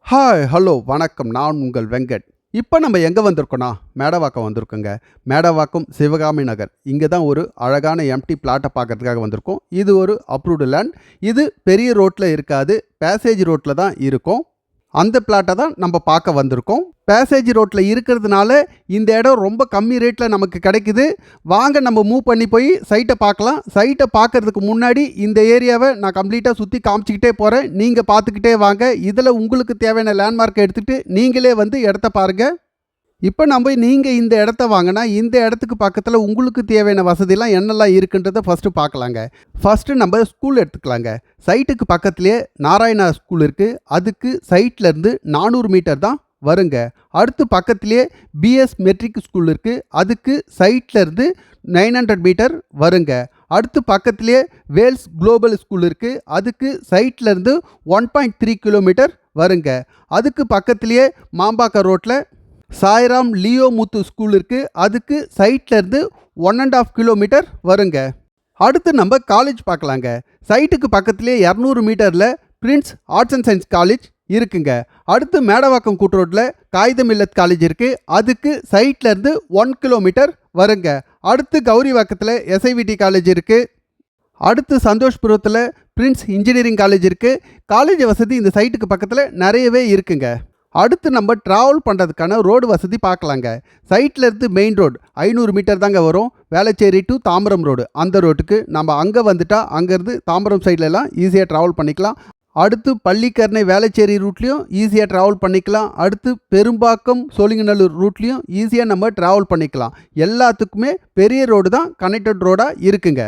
Hi hello வணக்கம். நான் உங்கள் வெங்கட். இப்போ நம்ம எங்கே வந்திருக்கோன்னா மேடவாக்கம் வந்திருக்கோங்க. மேடவாக்கம் சிவகாமி நகர் இங்கே தான் ஒரு அழகான எம்டி பிளாட்டை பார்க்கறதுக்காக வந்திருக்கோம். இது ஒரு அப்ரூவ்டு லேண்ட். இது பெரிய ரோட்டில் இருக்காது, பேசேஜ் ரோட்டில் தான் இருக்கும். அந்த பிளாட்டை தான் நம்ம பார்க்க வந்திருக்கோம். பேசேஜ் ரோட்டில் இருக்கிறதுனால இந்த இடம் ரொம்ப கம்மி ரேட்டில் நமக்கு கிடைக்குது. வாங்க நம்ம மூவ் பண்ணி போய் சைட்டை பார்க்கலாம். சைட்டை பார்க்கறதுக்கு முன்னாடி இந்த ஏரியாவை நான் கம்ப்ளீட்டாக சுற்றி காமிச்சிக்கிட்டே போகிறேன். நீங்கள் பார்த்துக்கிட்டே வாங்க. இதில் உங்களுக்கு தேவையான லேண்ட்மார்க்கை எடுத்துகிட்டு நீங்களே வந்து இடத்த பாருங்கள். இப்போ நீங்கள் இந்த இடத்த வாங்கினா இந்த இடத்துக்கு பக்கத்தில் உங்களுக்கு தேவையான வசதிலாம் என்னெல்லாம் இருக்குன்றதை ஃபஸ்ட்டு பார்க்கலாங்க. ஃபஸ்ட்டு நம்ம ஸ்கூல் எடுத்துக்கலாங்க. சைட்டுக்கு பக்கத்துலேயே நாராயணா ஸ்கூல் இருக்குது. அதுக்கு சைட்லேருந்து 400 மீட்டர் தான் வருங்க. அடுத்து பக்கத்துலேயே பிஎஸ் மெட்ரிக் ஸ்கூல் இருக்குது. அதுக்கு சைட்லேருந்து 900 மீட்டர் வருங்க. அடுத்து பக்கத்துலேயே வேல்ஸ் குளோபல் ஸ்கூல் இருக்குது. அதுக்கு சைட்லேருந்து 1.3 கிலோமீட்டர் வருங்க. அதுக்கு பக்கத்துலேயே மாம்பாக்கம் ரோட்டில் சாய்ராம் லியோ முத்து ஸ்கூல் இருக்குது. அதுக்கு சைட்லேருந்து 1.5 கிலோமீட்டர் வருங்க. அடுத்து நம்ம காலேஜ் பார்க்கலாங்க. சைட்டுக்கு பக்கத்துலேயே 200 மீட்டரில் Prince arts and science college இருக்குங்க. அடுத்து மேடவாக்கம் கூட்டுரோட்டில் காகிதம் இல்லத் காலேஜ் இருக்குது. அதுக்கு சைட்லேருந்து 1 கிலோமீட்டர் வருங்க. அடுத்து கௌரிவாக்கத்தில் எஸ்ஐவிடி காலேஜ் இருக்குது. அடுத்து சந்தோஷ்புரத்தில் பிரின்ஸ் இன்ஜினியரிங் காலேஜ் இருக்குது. காலேஜ் வசதி இந்த சைட்டுக்கு பக்கத்தில் நிறையவே இருக்குங்க. அடுத்து நம்ம ட்ராவல் பண்ணுறதுக்கான ரோடு வசதி பார்க்கலாங்க. சைட்லேருந்து மெயின் ரோடு 500 மீட்டர் தாங்க வரும். வேளச்சேரி டு தாம்பரம் ரோடு, அந்த ரோட்டுக்கு நம்ம அங்கே வந்துட்டால் அங்கேருந்து தாம்பரம் சைட்லலாம் ஈஸியாக ட்ராவல் பண்ணிக்கலாம். அடுத்து பள்ளிக்கரணை வேளச்சேரி ரூட்லேயும் ஈஸியாக ட்ராவல் பண்ணிக்கலாம். அடுத்து பெரும்பாக்கம் சோழிங்கநல்லூர் ரூட்லேயும் ஈஸியாக நம்ம ட்ராவல் பண்ணிக்கலாம். எல்லாத்துக்குமே பெரிய ரோடு தான் கனெக்டட் ரோடாக இருக்குங்க.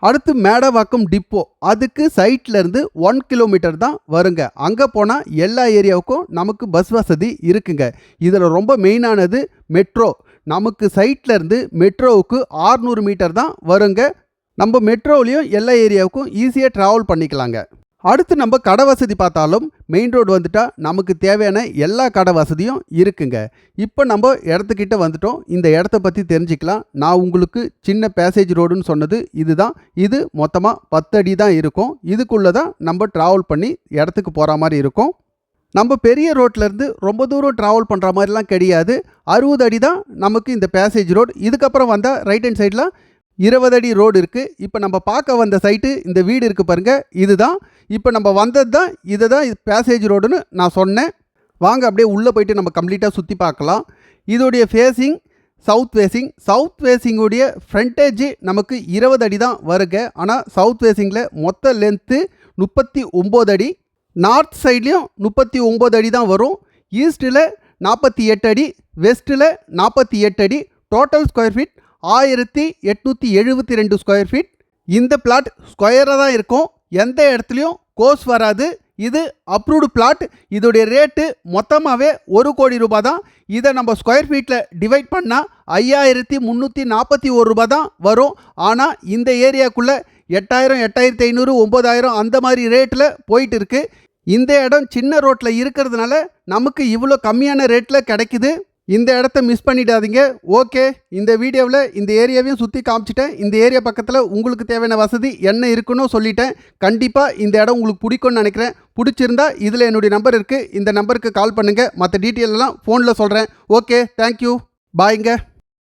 அடுத்து மேடவாக்கம் டிப்போ, அதுக்கு சைட்லேருந்து 1 கிலோமீட்டர் தான் வருங்க. அங்கே போனால் எல்லா ஏரியாவுக்கும் நமக்கு பஸ் வசதி இருக்குங்க. இதில் ரொம்ப மெயினானது மெட்ரோ. நமக்கு சைட்லேருந்து மெட்ரோவுக்கு 600 மீட்டர் தான் வருங்க. நம்ம மெட்ரோவிலையும் எல்லா ஏரியாவுக்கும் ஈஸியாக ட்ராவல் பண்ணிக்கலாங்க. அடுத்து நம்ம கடை வசதி பார்த்தாலும் மெயின் ரோடு வந்துட்டால் நமக்கு தேவையான எல்லா கடை வசதியும் இருக்குங்க. இப்போ நம்ம இடத்துக்கிட்ட வந்துட்டோம். இந்த இடத்த பற்றி தெரிஞ்சுக்கலாம். நான் உங்களுக்கு சின்ன பேசேஜ் ரோடுன்னு சொன்னது இதுதான். இது மொத்தமாக 10 அடி தான் இருக்கும். இதுக்குள்ளே தான் நம்ம ட்ராவல் பண்ணி இடத்துக்கு போகிற மாதிரி இருக்கும். நம்ம பெரிய ரோட்லேருந்து ரொம்ப தூரம் ட்ராவல் பண்ணுற மாதிரிலாம் கிடையாது. 60 அடி தான் நமக்கு இந்த பேசேஜ் ரோடு. இதுக்கப்புறம் வந்தால் ரைட் ஹேண்ட் சைடில் 20 அடி ரோடு இருக்குது. இப்போ நம்ம பார்க்க வந்த சைட்டு இந்த வீடு இருக்குது பாருங்கள், இதுதான். இப்போ நம்ம வந்தது தான் இதை தான் இது பேசேஜ் ரோடுன்னு நான் சொன்னேன். வாங்க அப்படியே உள்ளே போயிட்டு நம்ம கம்ப்ளீட்டாக சுற்றி பார்க்கலாம். இதோடைய ஃபேஸிங் சவுத் ஃபேஸிங்குடைய ஃப்ரண்டேஜ் நமக்கு 20 அடி தான் வருங்க. ஆனால் சவுத் ஃபேஸிங்கில் மொத்த லென்த்து 39 அடி. நார்த் சைட்லேயும் 39 அடி தான் வரும். ஈஸ்ட்டில் 48 அடி, வெஸ்ட்டில் 48 அடி. Total square feet 1872 square feet. இந்த பிளாட் ஸ்கொயராக தான் இருக்கும். எந்த இடத்துலையும் கோர்ஸ் வராது. இது அப்ரூவ்டு பிளாட். இதோடைய ரேட்டு மொத்தமாகவே 1 கோடி ரூபாய் தான். இதை நம்ம ஸ்கொயர் ஃபீட்டில் டிவைட் பண்ணால் 5341 ரூபாய் தான் வரும். ஆனால் இந்த ஏரியாக்குள்ளே 8000, 8500, 9000 அந்த மாதிரி ரேட்டில் போயிட்டு இருக்குது. இந்த இடம் சின்ன ரோட்டில் இருக்கிறதுனால நமக்கு இவ்வளோ கம்மியான ரேட்டில் கிடைக்குது. இந்த இடத்த மிஸ் பண்ணிடாதீங்க. ஓகே, இந்த வீடியோவில் இந்த ஏரியாவையும் சுற்றி காமிச்சிட்டேன். இந்த ஏரியா பக்கத்தில் உங்களுக்கு தேவையான வசதி என்ன இருக்குன்னு சொல்லிட்டேன். கண்டிப்பாக இந்த இடம் உங்களுக்கு பிடிக்கும்னு நினைக்கிறேன். பிடிச்சிருந்தா இதில் என்னுடைய நம்பர் இருக்குது. இந்த நம்பருக்கு கால் பண்ணுங்கள். மற்ற டீட்டெயிலெல்லாம் ஃபோனில் சொல்கிறேன். ஓகே, தேங்க்யூ, பாய்ங்க.